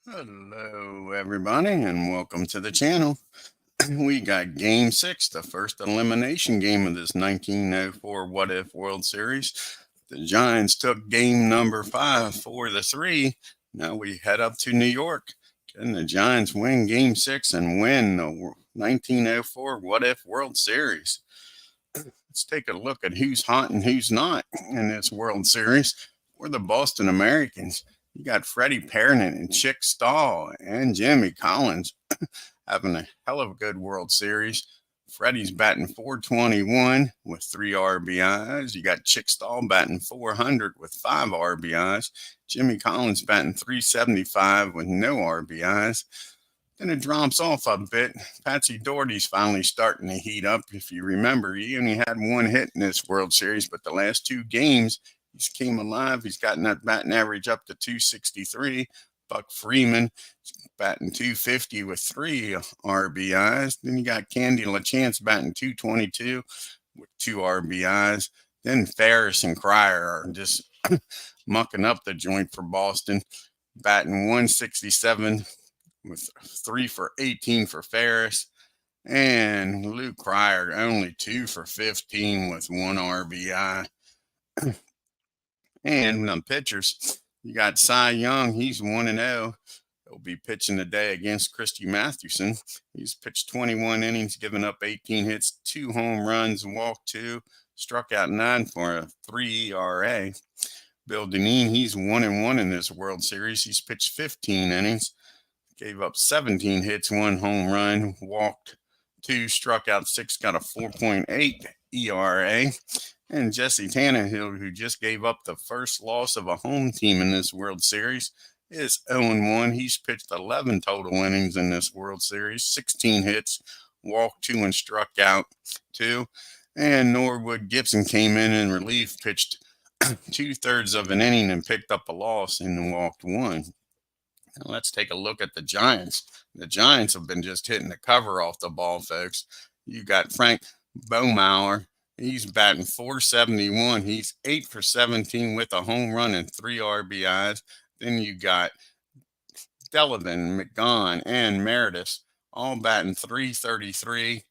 Hello, everybody, and welcome to the channel. We got Game 6, the first elimination game of this 1904 What If World Series. The Giants took game number 5 for the 3. Now we head up to New York. Can the Giants win Game 6 and win the 1904 What If World Series? Let's take a look at who's hot and who's not in this World Series. For the Boston Americans, you got Freddie Perrin and Chick Stahl and Jimmy Collins having a hell of a good World Series. Freddie's batting 421 with 3 RBIs. You got Chick Stahl batting 400 with 5 RBIs. Jimmy Collins batting 375 with no RBIs. Then it drops off a bit. Patsy Doherty's finally starting to heat up. If you remember, he only had 1 hit in this World Series, but the last 2 games, he's came alive. He's gotten that batting average up to 263. Buck Freeman batting 250 with 3 RBIs. Then you got Candy LaChance batting 222 with 2 RBIs. Then Ferris and Cryer are just mucking up the joint for Boston, batting 167 with 3 for 18 for Ferris. And Luke Cryer only 2 for 15 with 1 RBI. And the pitchers, you got Cy Young. He's 1-0. He'll be pitching today against CHRISTY Mathewson. He's pitched 21 innings, given up 18 hits, 2 home runs, walked 2, struck out 9 for a 3 ERA. Bill Dineen, he's 1-1 in this World Series. He's pitched 15 innings, gave up 17 hits, 1 home run, walked 2, struck out 6, got a 4.8 ERA. And Jesse Tannehill, who just gave up the first loss of a home team in this World Series, is 0-1. He's pitched 11 total innings in this World Series, 16 hits, walked 2 and struck out 2. And Norwood Gibson came in relief, pitched 2/3 of an inning and picked up a loss and walked 1. Now let's take a look at the Giants. The Giants have been just hitting the cover off the ball, folks. You got Frank Baumauer. He's batting 471. He's 8 for 17 with a home run and 3 RBIs. Then you got Delavan, McGaughan, and Meredith all batting 333.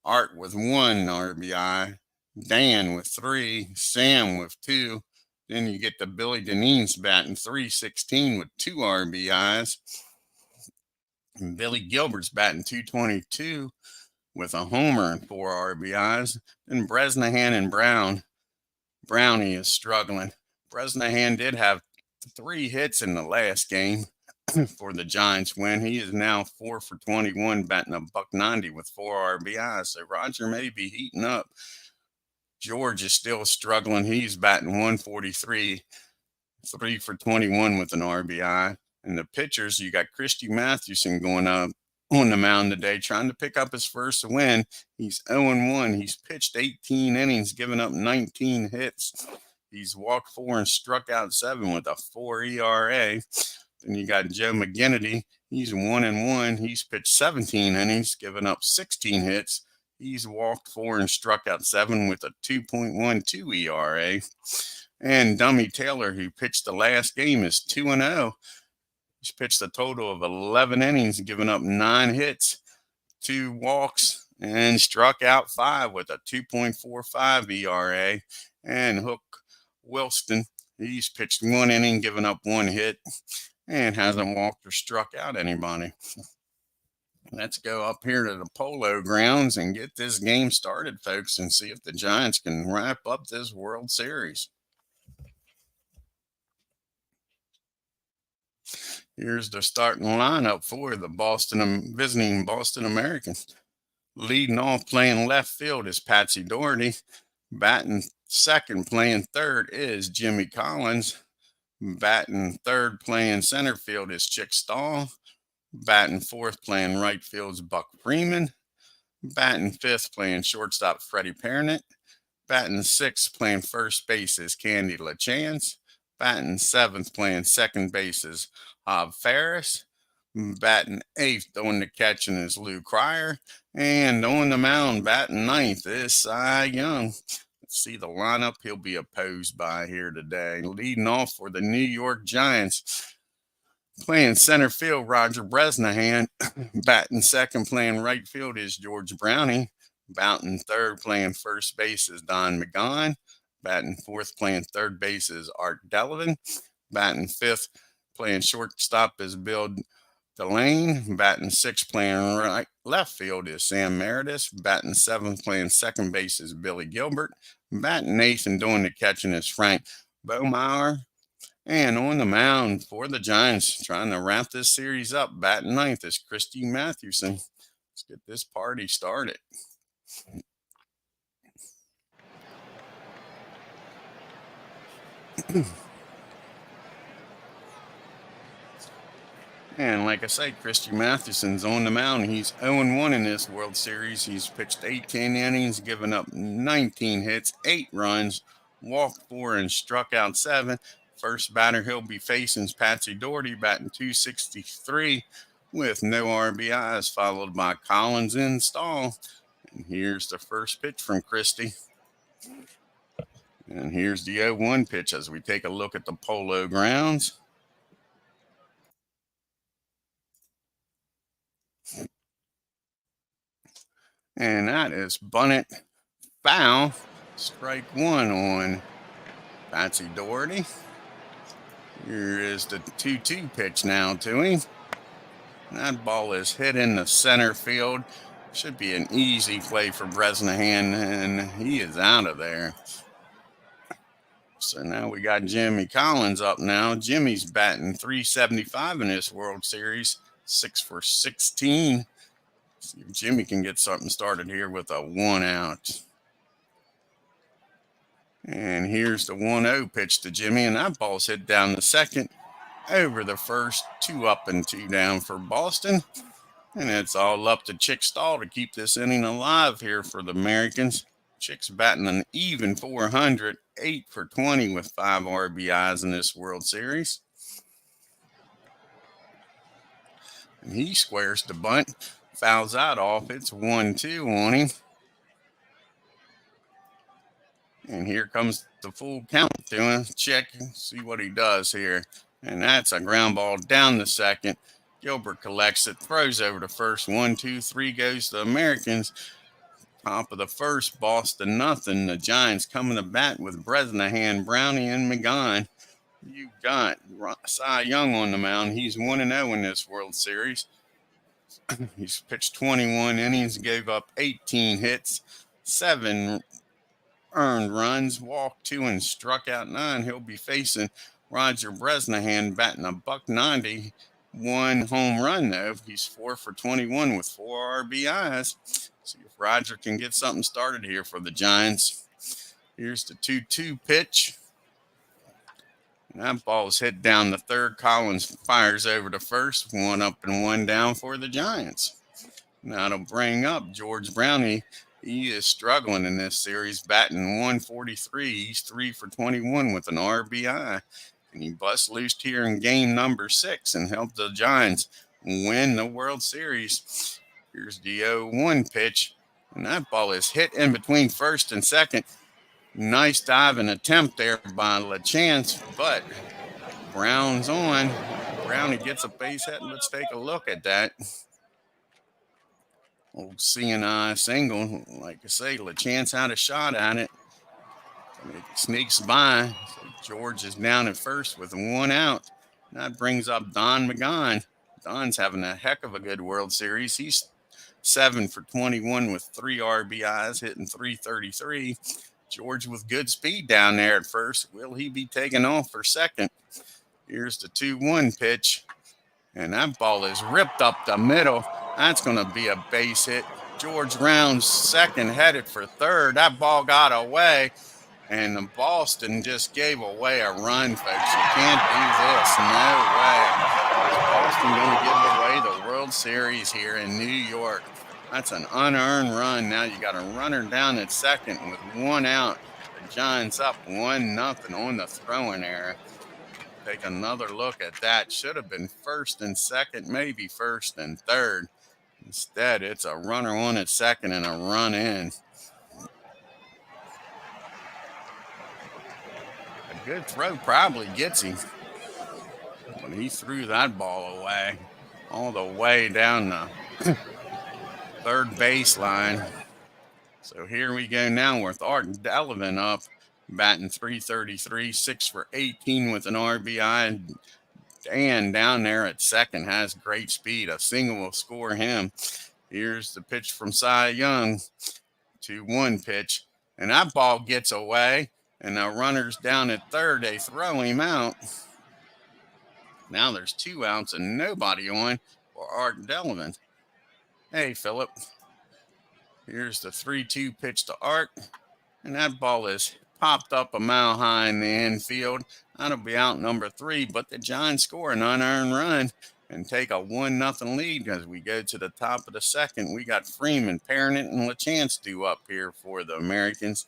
Art with 1 RBI. Dan with 3. Sam with 2. Then you get the Billy Dineen's batting 316 with 2 RBIs. And Billy Gilbert's batting 222 with a homer and 4 RBIs. Then Bresnahan and Brownie is struggling. Bresnahan did have 3 hits in the last game for the Giants win. He is now 4 for 21, batting a $190 with 4 RBIs. So Roger may be heating up. George is still struggling. He's batting 143, 3 for 21 with an RBI. And the pitchers, you got CHRISTY Mathewson going up on the mound today, trying to pick up his first win. He's 0-1. He's pitched 18 innings, given up 19 hits. He's walked 4 and struck out 7 with a 4 ERA. Then you got Joe McGinnity. He's 1-1. He's pitched 17 innings, given up 16 hits. He's walked 4 and struck out 7 with a 2.12 ERA. And Dummy Taylor, who pitched the last game, is 2-0. He's pitched a total of 11 innings, given up 9 hits, 2 walks, and struck out 5 with a 2.45 ERA. And Hook Wilston, he's pitched 1 inning, given up 1 hit, and hasn't walked or struck out anybody. Let's go up here to the Polo Grounds and get this game started, folks, and see if the Giants can wrap up this World Series. Here's the starting lineup for the visiting Boston Americans. Leading off playing left field is Patsy Doherty. Batting second, playing third, is Jimmy Collins. Batting third, playing center field, is Chick Stahl. Batting fourth, playing right field, is Buck Freeman. Batting fifth, playing shortstop, Freddie Perrin. Batting sixth, playing first base, is Candy LaChance. Batting seventh, playing second base, is Hob Ferris. Batting eighth, on the catching, is Lou Cryer. And on the mound, batting ninth, is Cy Young. Let's see the lineup he'll be opposed by here today. Leading off for the New York Giants, Playing center field, Roger Bresnahan. Batting second, playing right field, is George Brownie. Batting third, playing first base, is Don McGon. Batting fourth, playing third base, is Art Delavan. Batting fifth, playing shortstop, is Bill Delane. Batting sixth, playing left field, is Sam Meredith. Batting seventh, playing second base, is Billy Gilbert. Batting eighth and doing the catching is Frank Baumauer. And on the mound for the Giants, trying to wrap this series up, batting ninth, is CHRISTY MATHEWSON. Let's get this party started. And like I say, CHRISTY MATHEWSON's on the mound. He's 0-1 in this World Series. He's pitched 18 innings, given up 19 hits, 8 runs, walked 4, and struck out 7. First batter he'll be facing is Patsy Doherty, batting .263 with no RBIs, followed by Collins in Stahl. And here's the first pitch from CHRISTY. And here's the 0-1 pitch as we take a look at the Polo Grounds. And that is bunted foul. Strike one on Patsy Doherty. Here is the 2-2 pitch now to him. That ball is hit in the center field. Should be an easy play for Bresnahan, and he is out of there. So now we got Jimmy Collins up now. Jimmy's batting .375 in this World Series, 6 for 16. See if Jimmy can get something started here with a 1 out. And here's the 1-0 pitch to Jimmy, and that ball's hit down the second, over the first, 2 up and 2 down for Boston. And it's all up to Chick Stahl to keep this inning alive here for the Americans. Chick's batting an even .400, 8 for 20 with 5 RBIs in this World Series. And he squares the bunt, fouls that off. It's 1-2 on him. And here comes the full count to him. Check, see what he does here. And that's a ground ball down the second. Gilbert collects it, throws over to first. 1, 2, 3 goes the Americans. Top of the first, Boston nothing. The Giants coming to bat with Bresnahan, Brownie, and McGon. You got Cy Young on the mound. He's 1-0 in this World Series. He's pitched 21 innings, gave up 18 hits, 7 earned runs, walked 2, and struck out 9. He'll be facing Roger Bresnahan, batting a .190. 1 home run, though. He's 4 for 21 with 4 RBIs. See if Roger can get something started here for the Giants. Here's the 2-2 pitch. And that ball is hit down the third. Collins fires over to first. 1 up and 1 down for the Giants. Now to bring up George Brownie. He is struggling in this series, batting .143. He's 3 for 21 with an RBI. And he bust loose here in game number 6 and helped the Giants win the World Series. Here's the 0-1 pitch. And that ball is hit in between first and second. Nice diving attempt there by LaChance, but Brown's on. Brownie gets a base hit. Let's take a look at that. Old CNI single. Like I say, LaChance had a shot at it. It sneaks by. So George is down at first with 1 out. That brings up Don McGon. Don's having a heck of a good World Series. He's 7 for 21 with 3 RBIs, hitting .333. George with good speed down there at first. Will he be taking off for second? Here's the 2-1 pitch. And that ball is ripped up the middle. That's going to be a base hit. George rounds second, headed for third. That ball got away. And the Boston just gave away a run, folks. You can't do this. No way. Boston going to give away the World Series here in New York. That's an unearned run. Now you got a runner down at second with 1 out. The Giants up 1-0 on the throwing error. Take another look at that. Should have been first and second, maybe first and third. Instead, it's a runner on at second and a run in. A good throw probably gets him. but he threw that ball away all the way down the third baseline. So here we go now with Art Delavan up, batting .333, 6 for 18 with an RBI. Dan down there at second has great speed. A single will score him. Here's the pitch from Cy Young. 2-1 pitch. And that ball gets away. And the runner's down at third. They throw him out. Now there's 2 outs and nobody on for Art Delavan. Hey, Philip. Here's the 3-2 pitch to Art. And that ball is popped up a mile high in the infield. That'll be out number 3. But the Giants score an unearned run and take a 1-0 lead as we go to the top of the second. We got Freeman, Parent, and LaChance due up here for the Americans.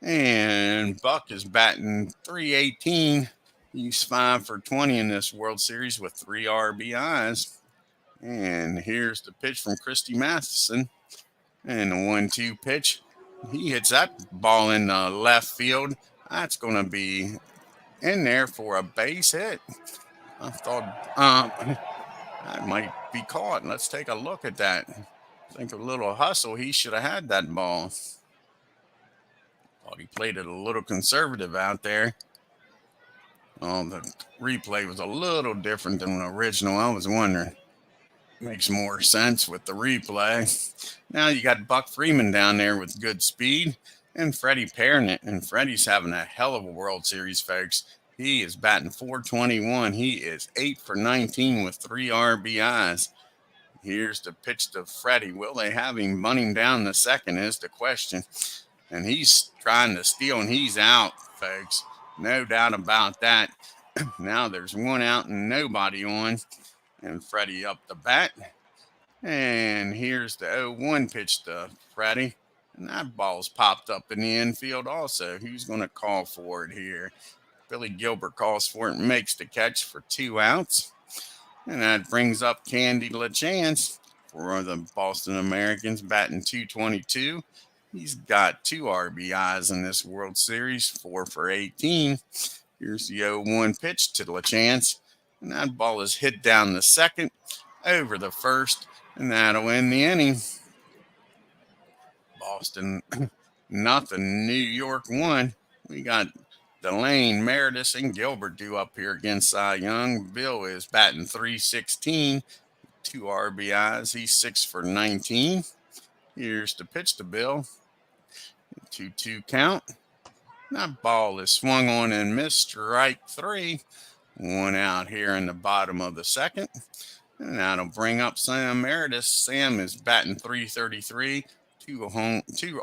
And Buck is batting .318. He's 5 for 20 in this World Series with 3 RBIs. And here's the pitch from CHRISTY Matheson. And the 1-2 pitch. He hits that ball in the left field. That's going to be in there for a base hit. I thought that might be caught. Let's take a look at that. I think a little hustle. He should have had that ball. Thought he played it a little conservative out there. Oh, the replay was a little different than the original. I was wondering. Makes more sense with the replay. Now you got Buck Freeman down there with good speed and Freddie Parent. And Freddie's having a hell of a World Series, folks. He is batting .421. He is 8 for 19 with 3 RBIs. Here's the pitch to Freddie. Will they have him bunting down the second is the question. And he's trying to steal, and he's out, folks. No doubt about that. Now there's 1 out and nobody on. And Freddie up the bat. And here's the 0-1 pitch to Freddie. And that ball's popped up in the infield also. Who's going to call for it here? Billy Gilbert calls for it and makes the catch for 2 outs. And that brings up Candy LaChance for the Boston Americans, batting .222. He's got 2 RBIs in this World Series, 4 for 18. Here's the 0-1 pitch to LaChance. And that ball is hit down the second, over the first, and that'll end the inning. Boston, nothing. New York 1. We got Delane, Meredith, and Gilbert due up here against Cy Young. Bill is batting .316, 2 RBIs. He's 6 for 19. Here's the pitch to Bill. 2-2 count. That ball is swung on and missed. Strike 3. 1 out here in the bottom of the second. And that'll bring up Sam Meredith. Sam is batting .333, 2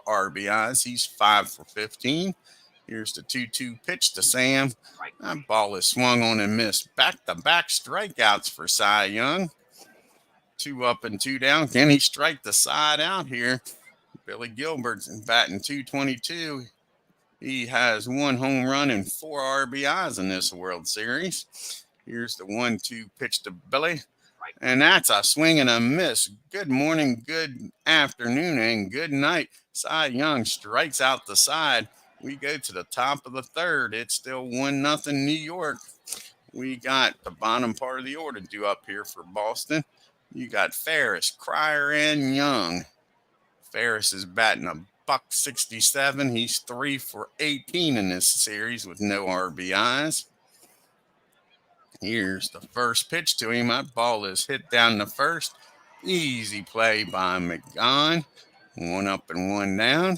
RBIs. He's 5 for 15. Here's the 2-2 pitch to Sam. That ball is swung on and missed. Back-to-back strikeouts for Cy Young. 2 up and 2 down. Can he strike the side out here? Billy Gilbert's batting .222. He has 1 home run and 4 RBIs in this World Series. Here's the 1-2 pitch to Billy. And that's a swing and a miss. Good morning, good afternoon, and good night. Cy Young strikes out the side. We go to the top of the third. It's still 1-0 New York. We got the bottom part of the order due up here for Boston. You got Ferris, Cryer, and Young. Ferris is batting .167. He's 3 for 18 in this series with no RBIs. Here's the first pitch to him. That ball is hit down the first. Easy play by McGon. 1 up and 1 down.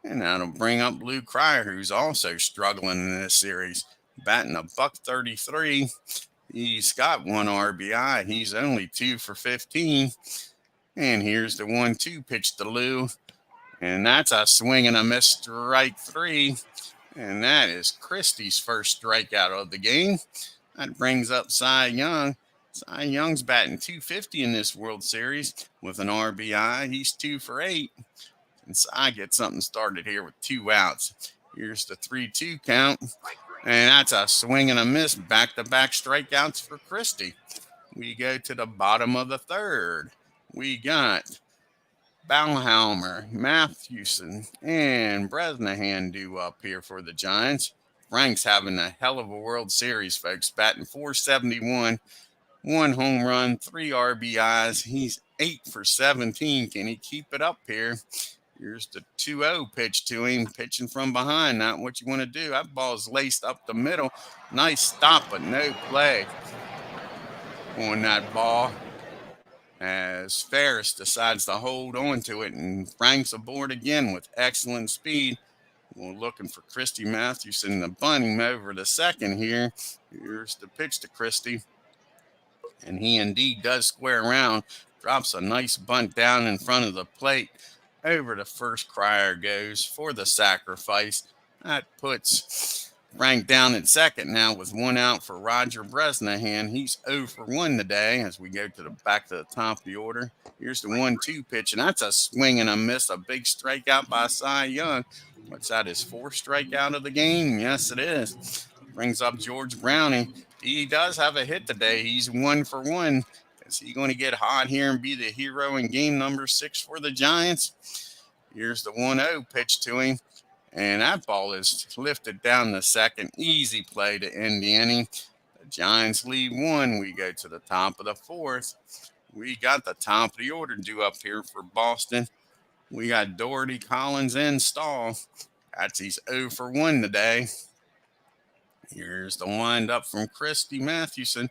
And that'll bring up Lou Cryer, who's also struggling in this series. Batting .133. He's got 1 RBI. He's only 2 for 15. And here's the 1-2 pitch to Lou. And that's a swing and a miss, strike 3. And that is Christie's first strikeout of the game. That brings up Cy Young. Cy Young's batting .250 in this World Series with an RBI. He's 2 for 8. And Cy gets something started here with 2 outs. Here's the 3-2 count. And that's a swing and a miss. Back-to-back strikeouts for Christie. We go to the bottom of the third. We got Bauhalmer, Mathewson, and Bresnahan due up here for the Giants. Frank's having a hell of a World Series, folks. Batting .471, 1 home run, 3 RBIs. He's 8 for 17. Can he keep it up here? Here's the 2-0 pitch to him, pitching from behind. Not what you want to do. That ball is laced up the middle. Nice stop, but no play on that ball, as Ferris decides to hold on to it, and Frank's aboard again with excellent speed. We're looking for CHRISTY Mathewson to bunt him over to second here. Here's the pitch to CHRISTY, and he indeed does square around. Drops a nice bunt down in front of the plate. Over to first. Crier goes for the sacrifice. That puts Frank down at second now with 1 out for Roger Bresnahan. He's 0 for 1 today as we go to the back to the top of the order. Here's the 1-2 pitch, and that's a swing and a miss. A big strikeout by Cy Young. What's that, his 4th strikeout of the game? Yes, it is. Brings up George Browning. He does have a hit today. He's 1 for 1. Is he going to get hot here and be the hero in game number 6 for the Giants? Here's the 1-0 pitch to him, and that ball is lifted down the second. Easy play to end the inning. The Giants lead 1. We go to the top of the 4th. We got the top of the order due up here for Boston. We got Doherty, Collins, and Stahl. He's 0 for 1 today. Here's the windup from CHRISTY Mathewson.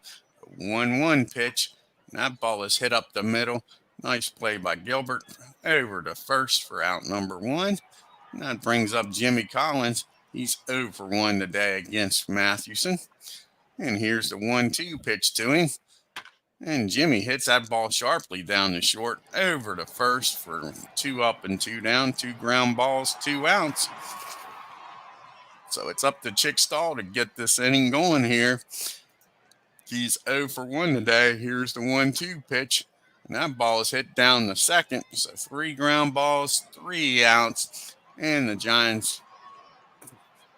1-1 pitch. That ball is hit up the middle. Nice play by Gilbert. Over to first for out number 1. And that brings up Jimmy Collins. He's 0 for 1 today against Mathewson. And here's the 1-2 pitch to him. And Jimmy hits that ball sharply down the short. Over to first for 2 up and 2 down. 2 ground balls, 2 outs. So it's up to Chick Stahl to get this inning going here. He's 0 for 1 today. Here's the 1-2 pitch. And that ball is hit down the second. So 3 ground balls, 3 outs. And the Giants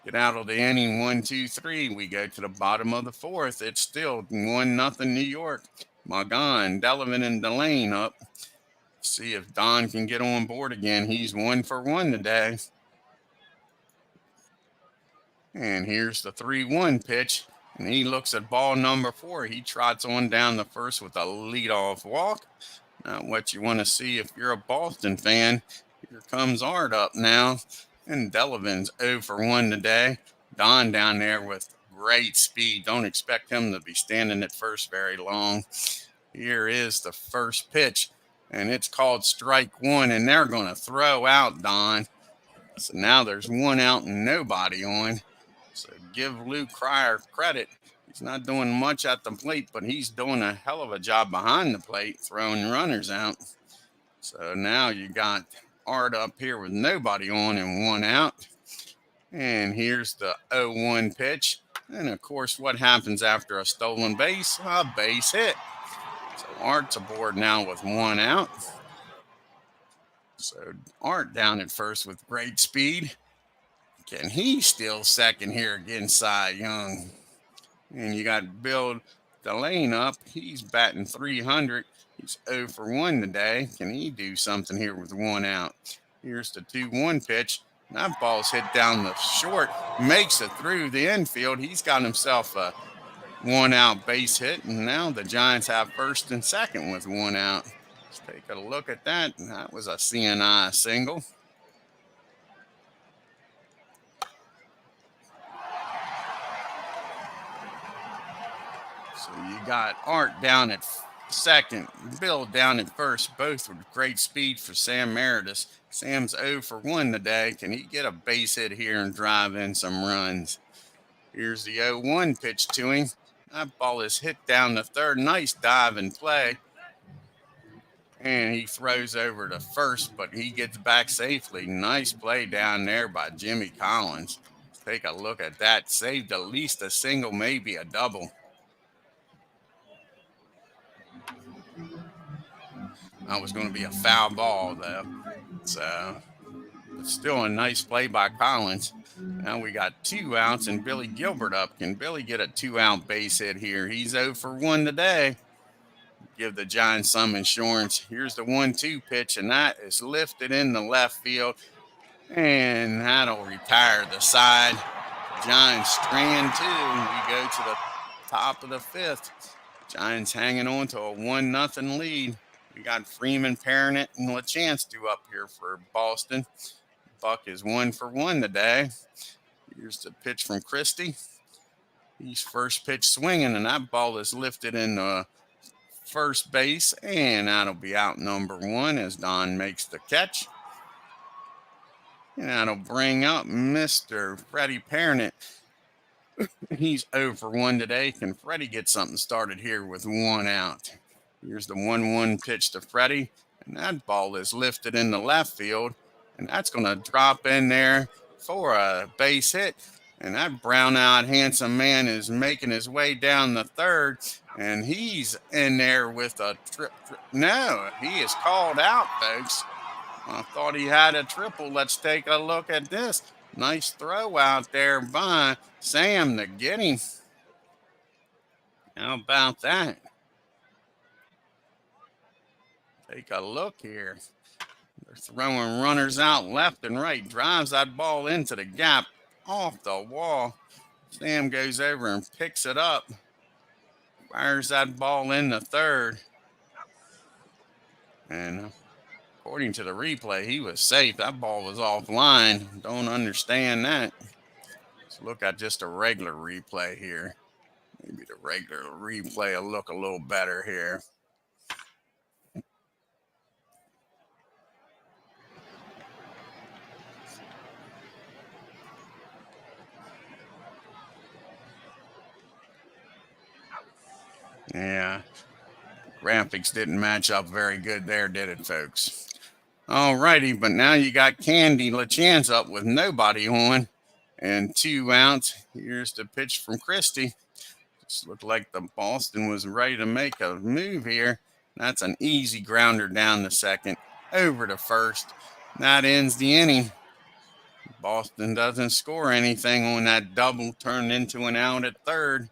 get out of the inning 1-2-3. We go to the bottom of the 4th. It's still 1-0 New York. Magan, Delavan, and Delane up. See if Don can get on board again. He's 1 for 1 today. And here's the 3-1 pitch. And he looks at ball number 4. He trots on down the first with a leadoff walk. Not what you want to see if you're a Boston fan. Here comes Art up now. And Delavan's 0 for 1 today. Don down there with great speed. Don't expect him to be standing at first very long. Here is the first pitch. And it's called strike 1. And they're going to throw out Don. So now there's 1 out and nobody on. So give Lou Crier credit. He's not doing much at the plate, but he's doing a hell of a job behind the plate, throwing runners out. So now you got Art up here with nobody on and 1 out. And here's the 0-1 pitch. And, of course, what happens after a stolen base? A base hit. So Art's aboard now with 1 out. So Art down at first with great speed. Can he steal second here against Cy Young? And you got Bill Delane up. He's batting .300. He's 0 for 1 today. Can he do something here with 1 out? Here's the 2-1 pitch. That ball's hit down the short. Makes it through the infield. He's got himself a 1 out base hit. And now the Giants have first and second with 1 out. Let's take a look at that. That was a CNI single. So you got Art down at second, Bill down at first, both with great speed for Sam Meredith. Sam's 0 for 1 today. Can he get a base hit here and drive in some runs? Here's the 0-1 pitch to him. That ball is hit down the third. Nice dive and play. And he throws over to first, but he gets back safely. Nice play down there by Jimmy Collins. Take a look at that. Saved at least a single, maybe a double. That was going to be a foul ball, though. So, but still a nice play by Collins. Now we got 2 outs and Billy Gilbert up. Can Billy get a 2-out base hit here? He's 0 for 1 today. Give the Giants some insurance. Here's the 1-2 pitch, and that is lifted in the left field. And that'll retire the side. Giants strand 2. We go to the top of the 5th. Giants hanging on to a 1-0 lead. We got Freeman, Parent, and LaChance due up here for Boston. Buck is 1 for 1 today. Here's the pitch from Christy. He's first pitch swinging, and that ball is lifted in first base, and that'll be out number 1 as Don makes the catch. And that'll bring up Mr. Freddie Parent. He's 0 for 1 today. Can Freddie get something started here with 1 out? Here's the 1-1 pitch to Freddie, and that ball is lifted in the left field, and that's going to drop in there for a base hit. And that brown-eyed handsome man is making his way down the 3rd, and he's in there with a No, he is called out, folks. I thought he had a triple. Let's take a look at this. Nice throw out there by Sam to get him. How about that? Take a look here. They're throwing runners out left and right. Drives that ball into the gap off the wall. Sam goes over and picks it up. Fires that ball in the 3rd. And according to the replay, he was safe. That ball was offline. Don't understand that. Let's look at just a regular replay here. Maybe the regular replay will look a little better here. Yeah, graphics didn't match up very good there, did it, folks? All righty, but now you got Candy LaChance up with nobody on and 2 outs. Here's the pitch from Christy. Just looked like the Boston was ready to make a move here. That's an easy grounder down the 2nd, over to 1st. That ends the inning. Boston doesn't score anything on that double, turned into an out at 3rd.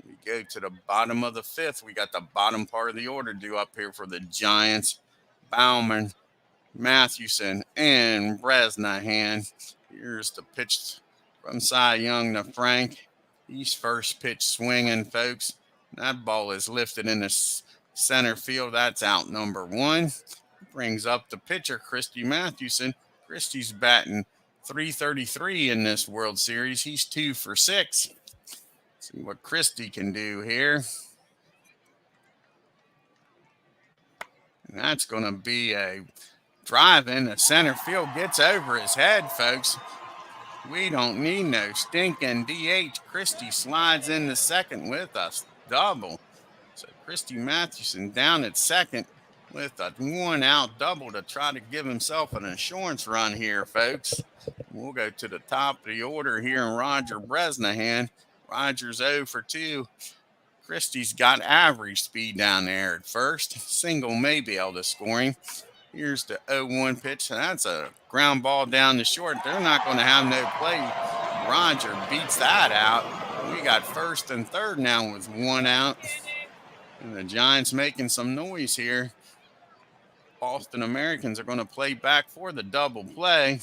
We go to the bottom of the 5th. We got the bottom part of the order due up here for the Giants. Bauman, Mathewson, and Bresnahan. Here's the pitch from Cy Young to Frank. He's first pitch swinging, folks. That ball is lifted in the center field. That's out number 1. Brings up the pitcher, Christy Mathewson. Christy's batting .333 in this World Series. He's 2 for 6. See what Christy can do here. And that's going to be a drive in the center field. Gets over his head, folks. We don't need no stinking DH. Christy slides in the 2nd with a double. So Christy Mathewson down at 2nd with a 1-out double to try to give himself an insurance run here, folks. We'll go to the top of the order here in Roger Bresnahan. Roger's 0 for 2. Christie's got average speed down there at 1st. Single may be able to score him. Here's the 0-1 pitch. That's a ground ball down the short. They're not going to have no play. Roger beats that out. We got 1st and 3rd now with 1 out. And the Giants making some noise here. Boston Americans are going to play back for the double play.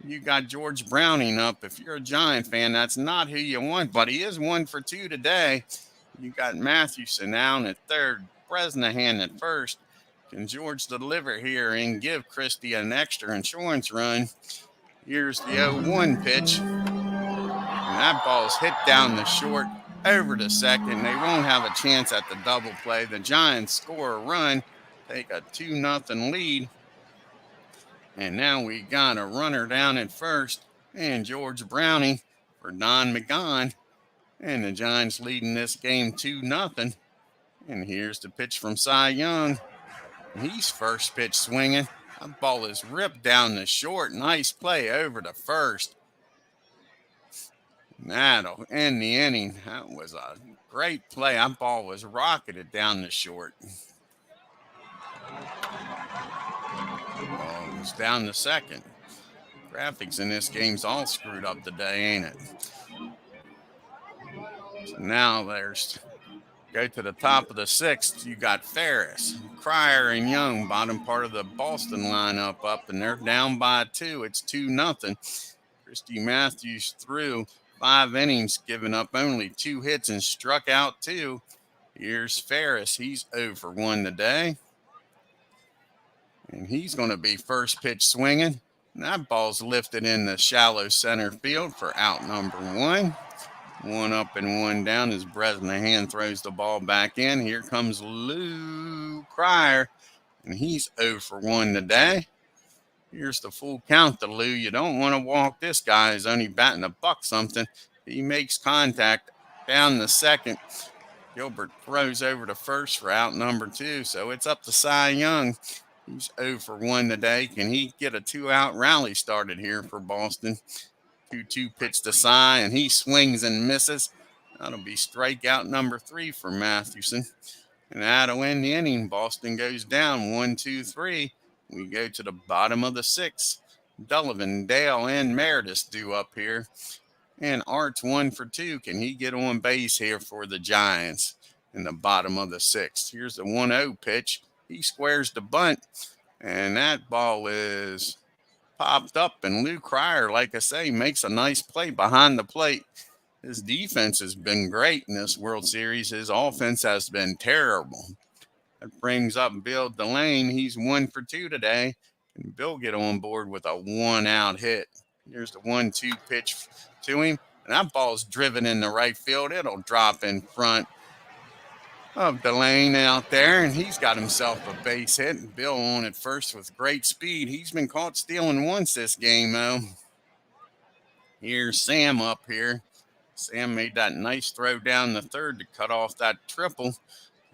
You got George Browning up. If you're a Giant fan, that's not who you want, but he is 1 for 2 today. You got Mathewson down at 3rd, Bresnahan at 1st. Can George deliver here and give Christy an extra insurance run? Here's the 0-1 pitch. And that ball's hit down the short, over to 2nd. They won't have a chance at the double play. The Giants score a run, take a 2-0 lead. And now we got a runner down at 1st and George Browning for Don McGon. And the Giants leading this game 2-0. And here's the pitch from Cy Young. He's first pitch swinging. That ball is ripped down the short. Nice play over to 1st. That'll end the inning. That was a great play. That ball was rocketed down the short. Ball was down the 2nd. Graphics in this game's all screwed up today, ain't it? So now there's, go to the top of the 6th. You got Ferris, Cryer, and Young, bottom part of the Boston lineup up, and they're down by 2. It's 2-0. Christy Matthews threw 5 innings, giving up only 2 hits and struck out 2. Here's Ferris. He's 0 for 1 today. And he's going to be first pitch swinging. And that ball's lifted in the shallow center field for out number 1. 1 up and 1 down as Bresnahan throws the ball back in. Here comes Lou Cryer, and he's 0 for 1 today. Here's the full count to Lou. You don't want to walk this guy. He's only batting a buck something. He makes contact down the second. Gilbert throws over to first for out number 2, so it's up to Cy Young. He's 0 for 1 today. Can he get a 2-out rally started here for Boston? 2-2 pitch to Cy, and he swings and misses. That'll be strikeout number 3 for Mathewson. And that'll end the inning. Boston goes down 1-2-3. We go to the bottom of the 6th. Dullivan, Dale, and Meredith due up here. And Art's 1 for 2. Can he get on base here for the Giants in the bottom of the 6th? Here's the 1-0 pitch. He squares the bunt, and that ball is popped up. And Lou Cryer, like I say, makes a nice play behind the plate. His defense has been great in this World Series. His offense has been terrible. That brings up Bill Delane. He's 1 for 2 today. And Bill get on board with a 1-out hit. Here's the 1-2 pitch to him. And that ball's driven in the right field. It'll drop in front of Delane out there, and he's got himself a base hit. And Bill on at first with great speed. He's been caught stealing once this game, though. Here's Sam up here. Sam made that nice throw down the third to cut off that triple,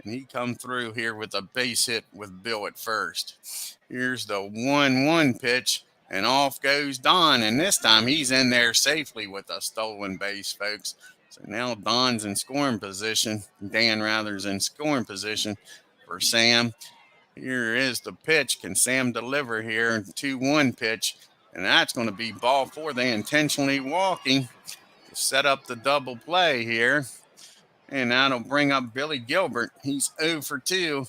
and he come through here with a base hit with Bill at first. Here's the 1-1 pitch, and off goes Don, and this time he's in there safely with a stolen base, folks. So now Don's in scoring position. Dan Rather's in scoring position for Sam. Here is the pitch. Can Sam deliver here? 2-1 pitch. And that's going to be ball 4. They intentionally walking to set up the double play here. And that'll bring up Billy Gilbert. He's 0 for 2.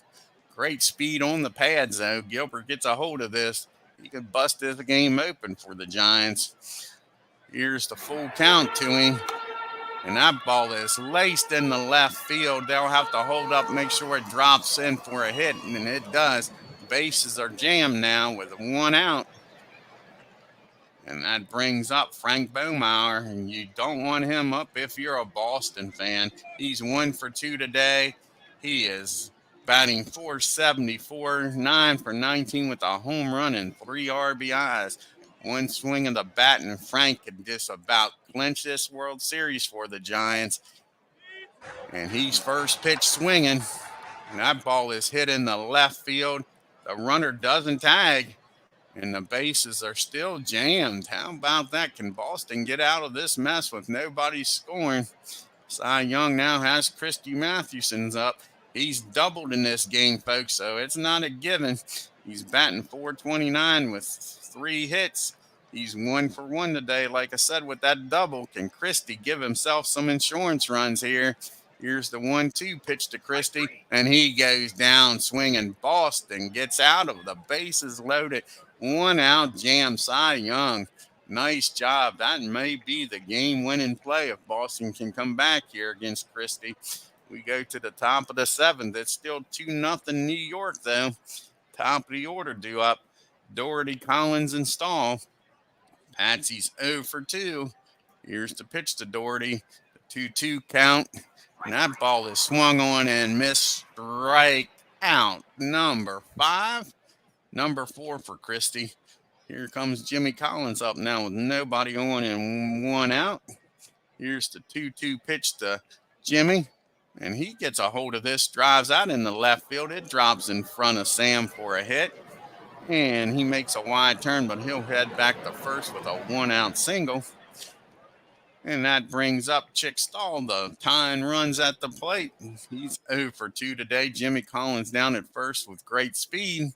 Great speed on the pads, though. Gilbert gets a hold of this. He could bust this game open for the Giants. Here's the full count to him. And that ball is laced in the left field. They'll have to hold up, make sure it drops in for a hit, and it does. Bases are jammed now with 1 out. And that brings up Frank Baumauer, and you don't want him up if you're a Boston fan. He's 1 for 2 today. He is batting .474, 9 for 19 with a home run and 3 RBIs. One swing of the bat, and Frank could just about clinch this World Series for the Giants. And he's first pitch swinging. And that ball is hit in the left field. The runner doesn't tag. And the bases are still jammed. How about that? Can Boston get out of this mess with nobody scoring? Cy Young now has CHRISTY Mathewson's up. He's doubled in this game, folks, so it's not a given. He's batting .429 with 3 hits. He's 1 for 1 today, like I said, with that double. Can CHRISTY give himself some insurance runs here? Here's the 1-2 pitch to CHRISTY, and he goes down swinging. Boston gets out of the bases loaded. 1 out jam. Cy Young, nice job. That may be the game-winning play if Boston can come back here against CHRISTY. We go to the top of the 7th. It's still 2-0 New York, though. Top of the order due up. Doherty, Collins, and Stahl. Patsy's 0 for 2. Here's the pitch to Doherty. The 2-2 count. And that ball is swung on and missed. Strike out number 5. Number 4 for CHRISTY. Here comes Jimmy Collins up now with nobody on and 1 out. Here's the 2-2 pitch to Jimmy. And he gets a hold of this, drives out in the left field. It drops in front of Sam for a hit. And he makes a wide turn, but he'll head back to first with a 1-out single. And that brings up Chick Stahl. The tying runs at the plate. He's 0 for 2 today. Jimmy Collins down at first with great speed.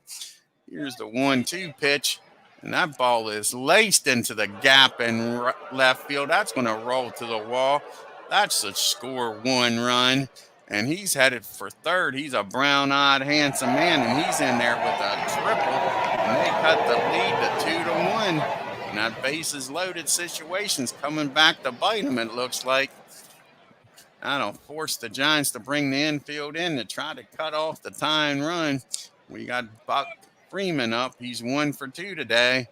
Here's the 1-2 pitch. And that ball is laced into the gap in left field. That's going to roll to the wall. That's a score 1 run. And he's headed for third. He's a brown-eyed, handsome man, and he's in there with a triple. And they cut the lead to 2-1. And that bases loaded situation's coming back to bite him, it looks like. That'll force the Giants to bring the infield in to try to cut off the tying run. We got Buck Freeman up. He's 1 for 2 today.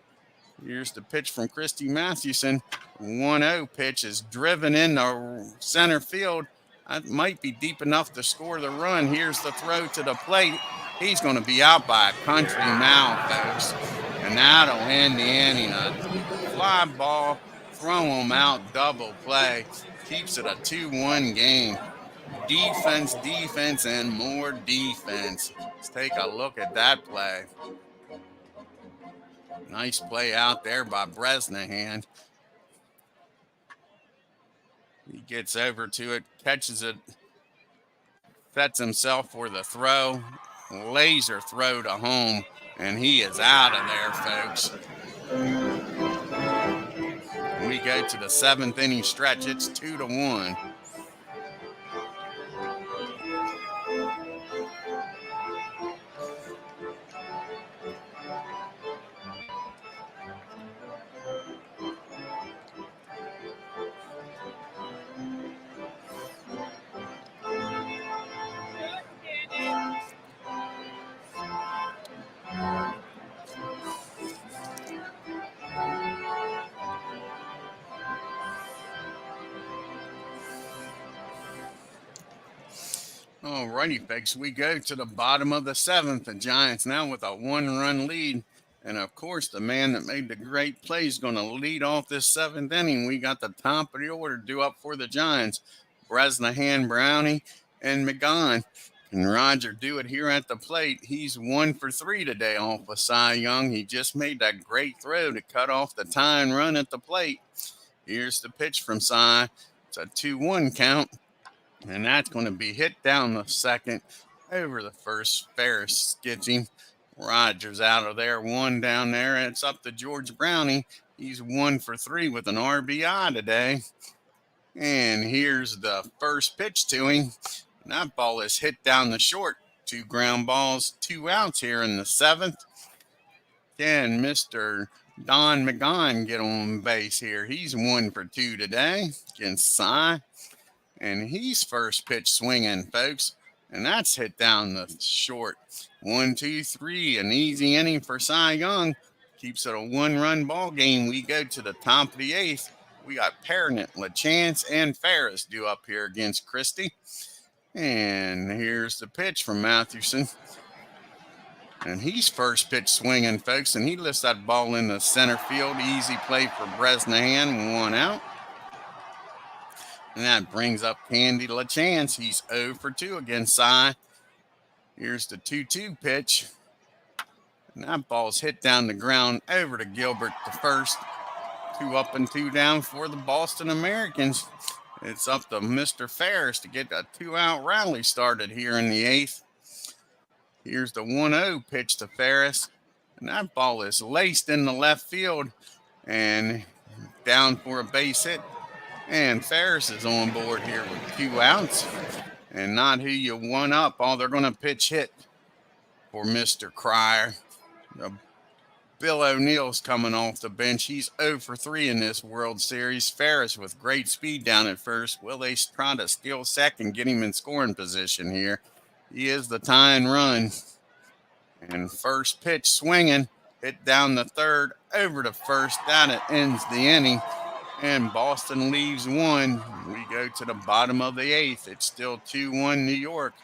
Here's the pitch from Christy Mathewson. 1-0 pitch is driven into center field. That might be deep enough to score the run. Here's the throw to the plate. He's going to be out by a country mile, folks. And that'll end the inning. A fly ball, throw him out, double play. Keeps it a 2-1 game. Defense, defense, and more defense. Let's take a look at that play. Nice play out there by Bresnahan. He gets over to it, catches it, sets himself for the throw, laser throw to home, and he is out of there, folks. We go to the 7th inning stretch. It's 2-1. All righty, folks, we go to the bottom of the 7th. The Giants now with a 1-run lead. And, of course, the man that made the great play is going to lead off this 7th inning. We got the top of the order due up for the Giants. Bresnahan, Brownie, and McGowan. Can Roger do it here at the plate? He's 1 for 3 today off of Cy Young. He just made that great throw to cut off the tying run at the plate. Here's the pitch from Cy. It's a 2-1 count. And that's going to be hit down the second over the first. Ferris gets him. Rogers out of there. 1 down there. And it's up to George Brownie. He's 1 for 3 with an RBI today. And here's the first pitch to him. And that ball is hit down the short. 2 ground balls, 2 outs here in the 7th. Can Mr. Don McGowan get on base here? He's 1 for 2 today against Cy. And he's first pitch swinging, folks. And that's hit down the short. 1, 2, 3. An easy inning for Cy Young. Keeps it a 1-run ball game. We go to the top of the 8th. We got Parnett, LaChance, and Ferris due up here against Christie. And here's the pitch from Mathewson. And he's first pitch swinging, folks. And he lifts that ball in the center field. Easy play for Bresnahan. 1 out. And that brings up Candy LaChance. He's 0 for 2 against Cy. Here's the 2-2 pitch. And that ball's hit down the ground over to Gilbert the first. 2 up and 2 down for the Boston Americans. It's up to Mr. Ferris to get a 2-out rally started here in the 8th. Here's the 1-0 pitch to Ferris. And that ball is laced in the left field and down for a base hit. And Ferris is on board here with 2 outs. And not who you want up. Oh, they're going to pitch hit for Mr. Cryer. Bill O'Neill's coming off the bench. He's 0 for 3 in this World Series. Ferris with great speed down at first. Will they try to steal second, get him in scoring position here? He is the tying run. And first pitch swinging. Hit down the third, over to first. That ends the inning. And Boston leaves 1. We go to the bottom of the 8th. It's still 2-1 New York.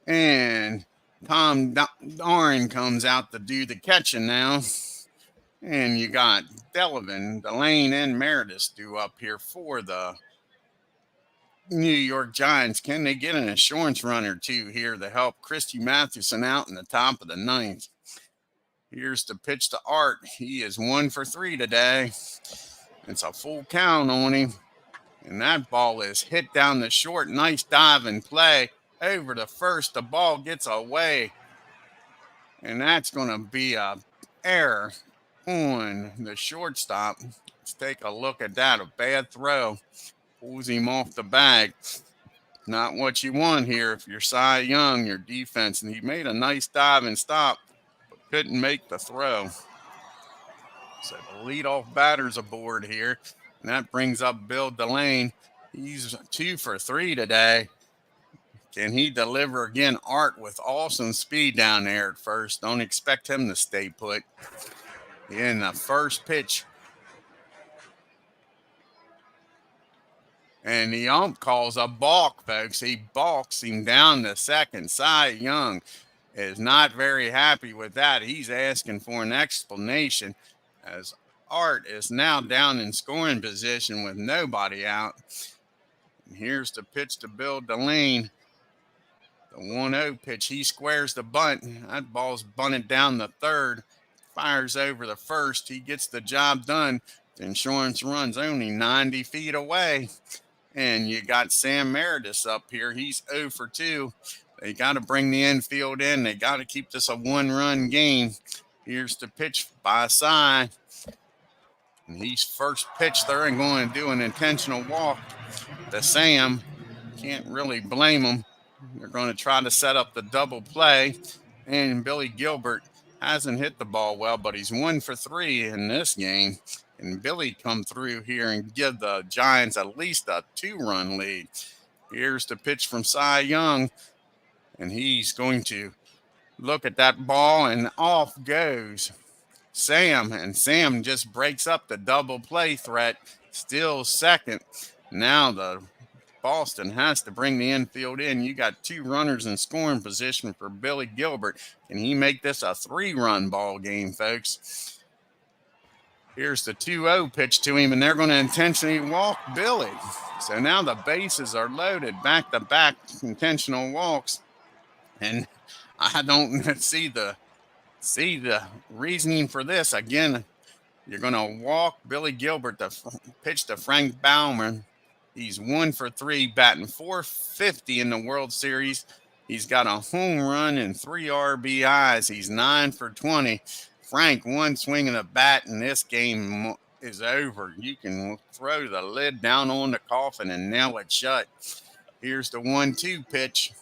And Tom Doran comes out to do the catching now. And you got Delavan, Delane, and Meredith due up here for the New York Giants. Can they get an assurance run or 2 here to help Christy Mathewson out in the top of the 9th? Here's the pitch to Art. He is 1 for 3 today. It's a full count on him. And that ball is hit down the short. Nice dive and play. Over to first. The ball gets away. And that's going to be an error on the shortstop. Let's take a look at that. A bad throw. Pulls him off the bag. Not what you want here if you're Cy Young, your defense. And he made a nice dive and stop, but couldn't make the throw. So the leadoff batter's aboard here, and that brings up Bill Delane. He's 2 for 3 today. Can he deliver again? Art with awesome speed down there at first. Don't expect him to stay put. In the first pitch, and the ump calls a balk, folks. He balks him down to second. Cy Young is not very happy with that. He's asking for an explanation as Art is now down in scoring position with nobody out. And here's the pitch to Bill Delane. The 1-0 pitch. He squares the bunt. That ball's bunted down the third. Fires over the first. He gets the job done. The insurance run's only 90 feet away. And you got Sam Meredith up here. He's 0 for 2. They got to bring the infield in. They got to keep this a one-run game. Here's the pitch by Cy. And he's first pitch there and going to do an intentional walk to Sam. Can't really blame him. They're going to try to set up the double play. And Billy Gilbert hasn't hit the ball well, but he's 1 for 3 in this game. And Billy come through here and give the Giants at least a 2-run lead. Here's the pitch from Cy Young. And he's going to look at that ball, and off goes Sam. And Sam just breaks up the double play threat. Still second. Now the Boston has to bring the infield in. You got 2 runners in scoring position for Billy Gilbert. Can he make this a 3-run ball game, folks? Here's the 2-0 pitch to him, and they're going to intentionally walk Billy. So now the bases are loaded, back-to-back intentional walks. And I don't see the reasoning for this. Again, you're going to walk Billy Gilbert to pitch to Frank Baumann. He's 1 for 3, batting .450 in the World Series. He's got a home run and 3 RBIs. He's 9 for 20. Frank, one swing of the bat, and this game is over. You can throw the lid down on the coffin and nail it shut. Here's the 1-2 pitch.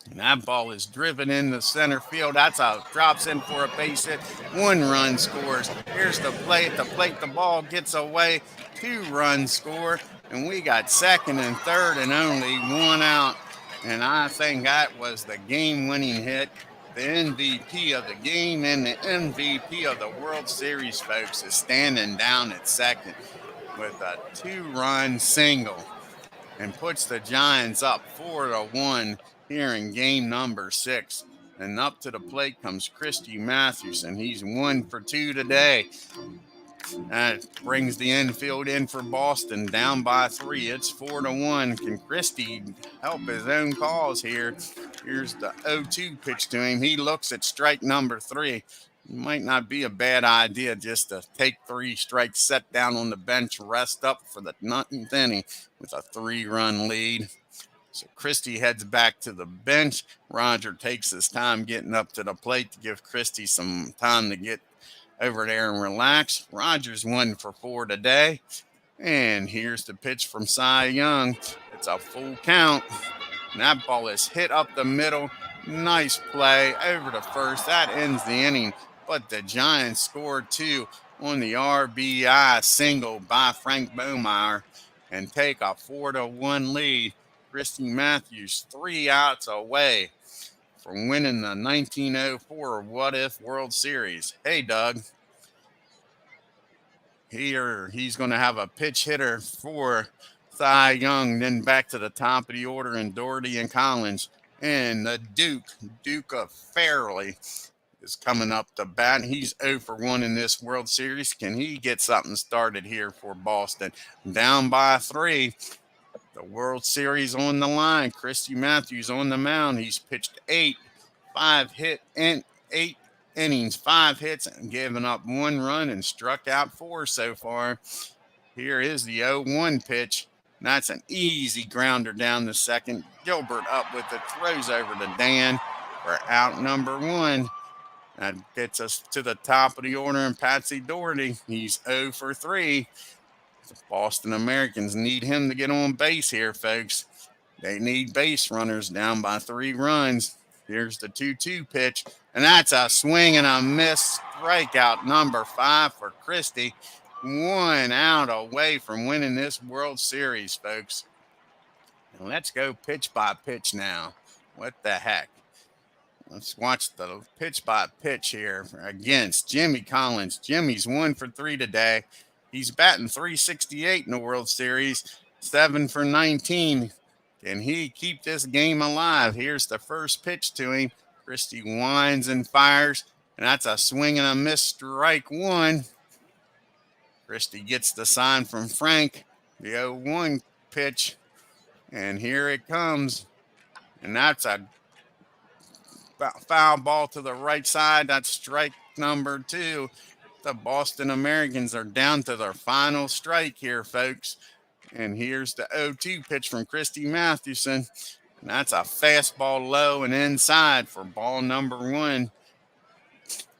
And that ball is driven into center field. That's how it drops in for a base hit. 1 run scores. Here's the play at the plate. The ball gets away. 2-run score. And we got second and third and only 1 out. And I think that was the game-winning hit. The MVP of the game and the MVP of the World Series, folks, is standing down at second with a 2-run single and puts the Giants up 4-1 here in game number 6. And up to the plate comes CHRISTY MATHEWSON. He's 1 for 2 today. That brings the infield in for Boston, down by 3. It's 4-1. Can CHRISTY help his own cause here? Here's the 0-2 pitch to him. He looks at strike number 3. It might not be a bad idea just to take 3 strikes, set down on the bench, rest up for the 9th inning with a 3-run lead. So CHRISTY heads back to the bench. Roger takes his time getting up to the plate to give CHRISTY some time to get over there and relax. Rogers 1 for 4 today. And here's the pitch from Cy Young. It's a full count. And that ball is hit up the middle. Nice play over to first. That ends the inning. But the Giants scored 2 on the RBI single by Frank Bohmeyer and take a 4-1 lead. CHRISTY MATHEWS 3 outs away from winning the 1904 What If World Series. Hey, Doug. Here, he's going to have a pitch hitter for Cy Young, then back to the top of the order in Doherty and Collins. And the Duke of Fairleigh, is coming up to bat. He's 0 for 1 in this World Series. Can he get something started here for Boston? Down by 3. The World Series on the line. CHRISTY MATHEWS on the mound. He's pitched 8 innings, 5 hits, and given up 1 run and struck out 4 so far. Here is the 0-1 pitch. That's an easy grounder down the second. Gilbert up with it, throws over to Dan for out number 1. That gets us to the top of the order, and Patsy Doherty, he's 0 for 3. The Boston Americans need him to get on base here, folks. They need base runners down by 3 runs. Here's the 2-2 pitch, and that's a swing and a miss. Strikeout number 5 for CHRISTY. 1 out away from winning this World Series, folks. And let's go pitch by pitch now. What the heck? Let's watch the pitch by pitch here against Jimmy Collins. Jimmy's 1 for 3 today. He's batting .368 in the World Series, 7 for 19. Can he keep this game alive? Here's the first pitch to him. CHRISTY winds and fires, and that's a swing and a miss, strike 1. CHRISTY gets the sign from Frank, the 0-1 pitch, and here it comes. And that's a foul ball to the right side. That's strike number 2. The Boston Americans are down to their final strike here, folks. And here's the 0-2 pitch from CHRISTY Mathewson. And that's a fastball low and inside for ball number 1.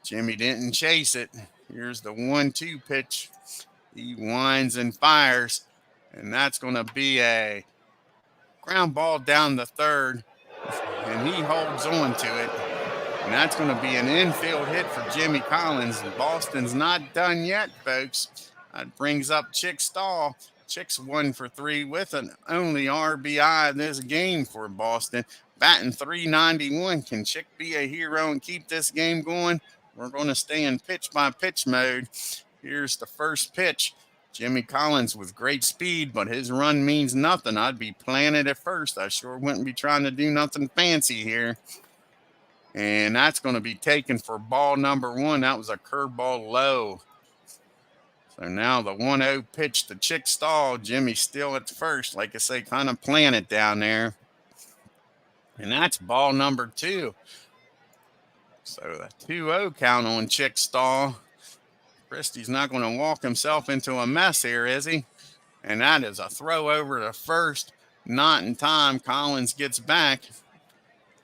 Jimmy didn't chase it. Here's the 1-2 pitch. He winds and fires. And that's going to be a ground ball down the third. And he holds on to it. And that's going to be an infield hit for Jimmy Collins. Boston's not done yet, folks. That brings up Chick Stahl. Chick's 1 for 3 with an only RBI this game for Boston. Batting .391. Can Chick be a hero and keep this game going? We're going to stay in pitch-by-pitch mode. Here's the first pitch. Jimmy Collins with great speed, but his run means nothing. I'd be planted at first. I sure wouldn't be trying to do nothing fancy here. And that's going to be taken for ball number 1. That was a curveball low. So now the 1-0 pitch to Chick Stahl. Jimmy's still at first. Like I say, kind of planted down there. And that's ball number 2. So the 2-0 count on Chick Stahl. CHRISTY's not going to walk himself into a mess here, is he? And that is a throw over to first. Not in time. Collins gets back.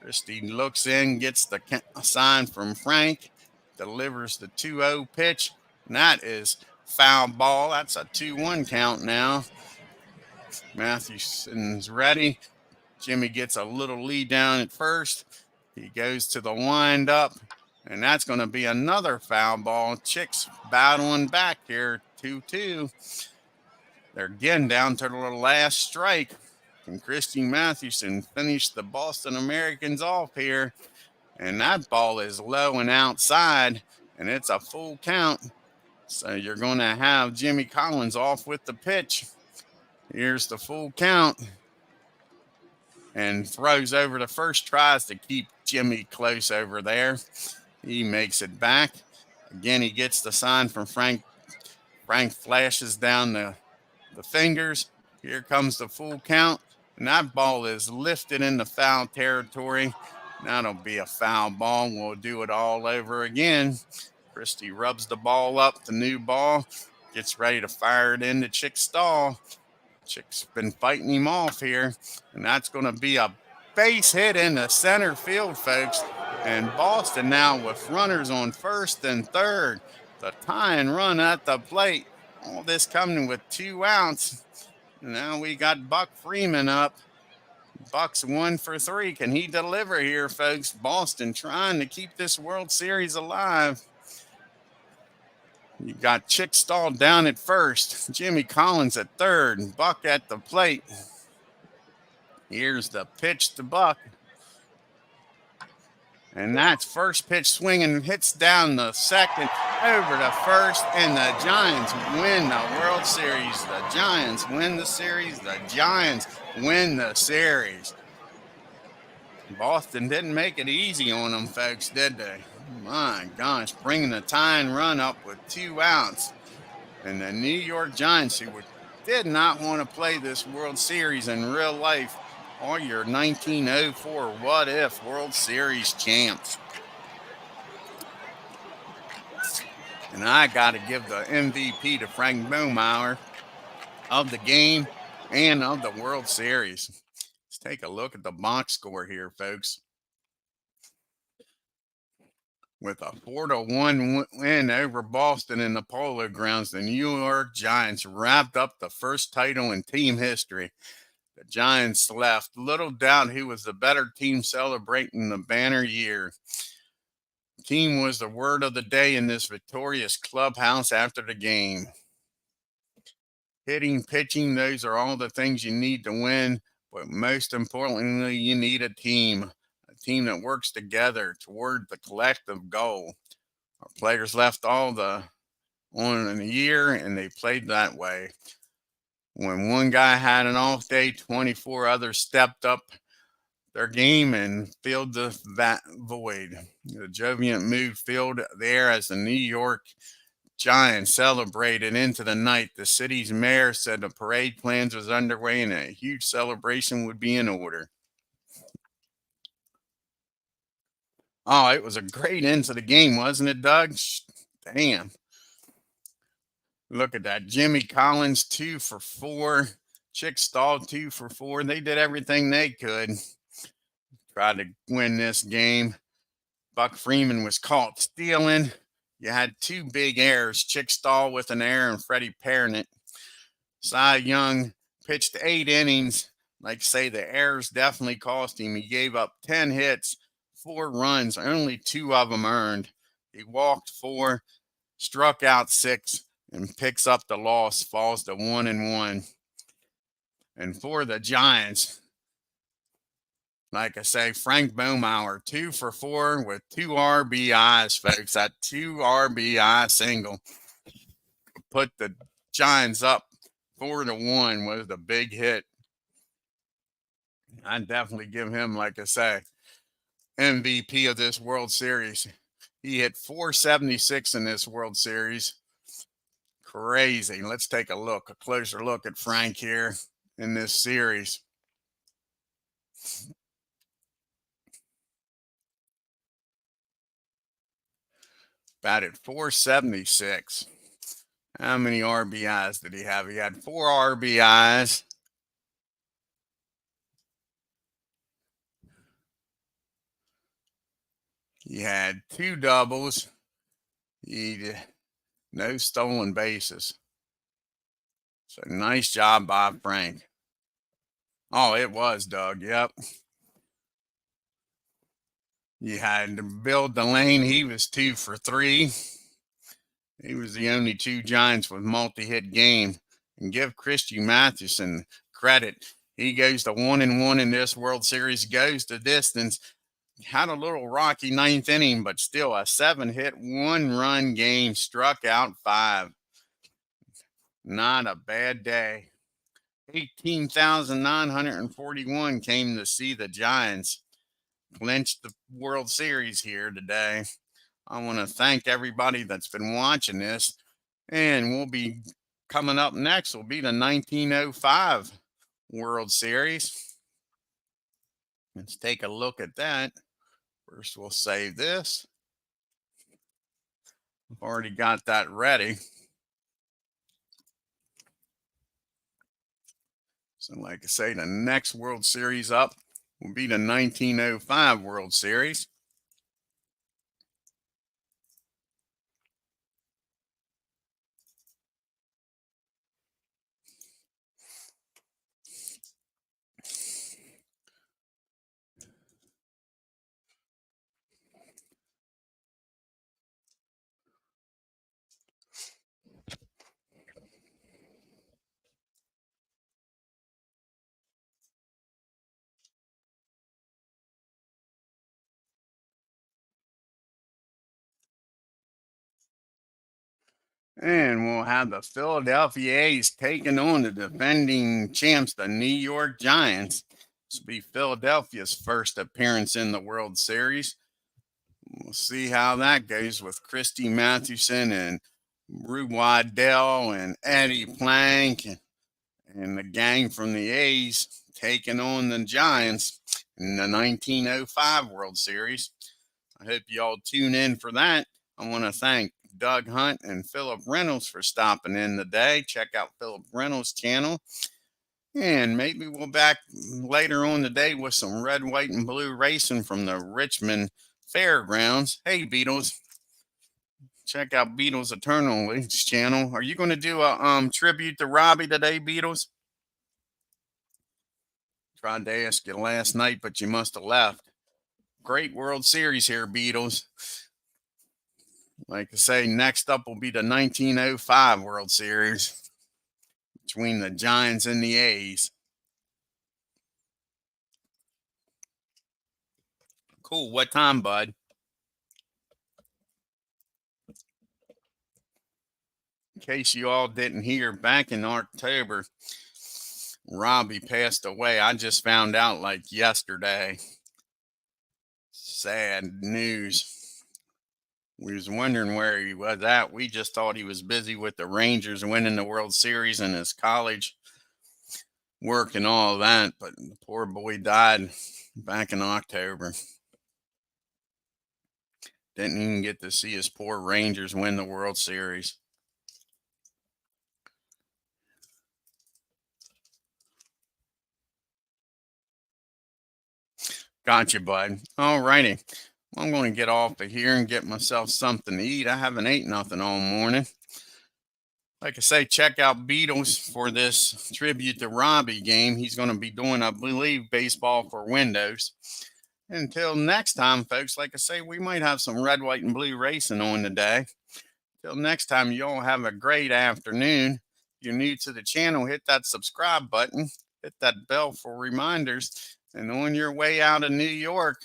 CHRISTY looks in, gets the sign from Frank, delivers the 2-0 pitch, and that is foul ball. That's a 2-1 count now. Mathewson's ready. Jimmy gets a little lead down at first. He goes to the windup, and that's going to be another foul ball. Chick's battling back here, 2-2. They're again down to the last strike. And CHRISTY Mathewson finished the Boston Americans off here. And that ball is low and outside, and it's a full count. So you're going to have Jimmy Collins off with the pitch. Here's the full count. And throws over to first, tries to keep Jimmy close over there. He makes it back. Again, he gets the sign from Frank. Frank flashes down the fingers. Here comes the full count. And that ball is lifted into foul territory. That'll be a foul ball. We'll do it all over again. CHRISTY rubs the ball up, the new ball. Gets ready to fire it into Chick Stahl. Chick's been fighting him off here. And that's going to be a base hit in the center field, folks. And Boston now with runners on first and third. The tying run at the plate. All this coming with 2 outs. Now we got Buck Freeman up. Buck's 1 for 3. Can he deliver here, folks? Boston trying to keep this World Series alive. You got Chick Stahl down at first. Jimmy Collins at third. Buck at the plate. Here's the pitch to Buck. And that's first pitch swinging, hits down the second, over to first, and the Giants win the World Series. The Giants win the series. The Giants win the series. Boston didn't make it easy on them, folks, did they? My gosh, bringing the tying run up with 2 outs. And the New York Giants, who did not want to play this World Series in real life, are your 1904 what-if World Series champs. And I got to give the MVP to Frank Bohmauer of the game and of the World Series. Let's take a look at the box score here, folks. With a 4-1 win over Boston in the Polo Grounds, the New York Giants wrapped up the first title in team history. The Giants left. Little doubt who was the better team celebrating the banner year. Team was the word of the day in this victorious clubhouse after the game. Hitting, pitching, those are all the things you need to win. But most importantly, you need a team that works together toward the collective goal. Our players left all the on in a year, and they played that way. When one guy had an off day, 24 others stepped up their game and filled that void. The joviant mood filled the air as the New York Giants celebrated into the night. The city's mayor said the parade plans was underway and a huge celebration would be in order. Oh, it was a great end to the game, wasn't it, Doug? Damn. Look at that. Jimmy Collins, 2 for 4. Chick Stahl, 2 for 4. They did everything they could. Tried to win this game. Buck Freeman was caught stealing. You had 2 big errors, Chick Stahl with an error and Freddie Perrnett. Cy Young pitched 8 innings. Like say, the errors definitely cost him. He gave up 10 hits, 4 runs, only 2 of them earned. He walked 4, struck out 6, and picks up the loss, falls to 1-1. And for the Giants, like I say, Frank Baumauer, 2 for 4 with 2 RBIs, folks. That 2 RBI single put the Giants up 4-1 was the big hit. I'd definitely give him, like I say, MVP of this World Series. He hit 476 in this World Series. Crazy. Let's take a closer look at Frank here in this series. Batted 476. How many RBIs did he have? He had 4 RBIs. He had 2 doubles. No stolen bases. So nice job by Frank. Oh, it was, Doug. Yep. You had Bill Delane. He was 2 for 3. He was the only 2 Giants with multi-hit game. And give Christy Mathewson credit. He goes to 1-1 in this World Series, goes the distance. Had a little rocky 9th inning, but still a 7-hit, 1-run game, struck out 5. Not a bad day. 18,941 came to see the Giants clinch the World Series here today. I want to thank everybody that's been watching this. And we'll be coming up next will be the 1905 World Series. Let's take a look at that. First, we'll save this. I've already got that ready. So, like I say, the next World Series up will be the 1905 World Series. And we'll have the Philadelphia A's taking on the defending champs, the New York Giants. This will be Philadelphia's first appearance in the World Series. We'll see how that goes with Christy Mathewson and Rube Waddell and Eddie Plank and the gang from the A's taking on the Giants in the 1905 World Series. I hope you all tune in for that. I want to thank Doug Hunt and Philip Reynolds for stopping in today. Check out Philip Reynolds' channel. And maybe we'll back later on today with some red, white, and blue racing from the Richmond Fairgrounds. Hey, Beatles. Check out Beatles Eternal's channel. Are you going to do a tribute to Robbie today, Beatles? Tried to ask you last night, but you must have left. Great World Series here, Beatles. Like I say, next up will be the 1905 World Series between the Giants and the A's. Cool. What time, bud? In case you all didn't hear, back in October, Robbie passed away. I just found out like yesterday. Sad news. We was wondering where he was at. We just thought he was busy with the Rangers winning the World Series and his college work and all that. But the poor boy died back in October. Didn't even get to see his poor Rangers win the World Series. Gotcha, bud. All righty. I'm going to get off of here and get myself something to eat. I haven't ate nothing all morning. Like I say, check out Beatles for this tribute to Robbie game. He's going to be doing, I believe, baseball for Windows. Until next time, folks, like I say, we might have some red, white, and blue racing on today. Till next time, you all have a great afternoon. If you're new to the channel, hit that subscribe button, hit that bell for reminders. And on your way out of New York,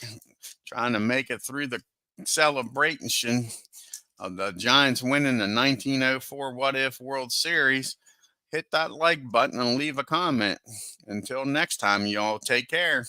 trying to make it through the celebration of the Giants winning the 1904 What If World Series, hit that like button and leave a comment. Until next time, y'all take care.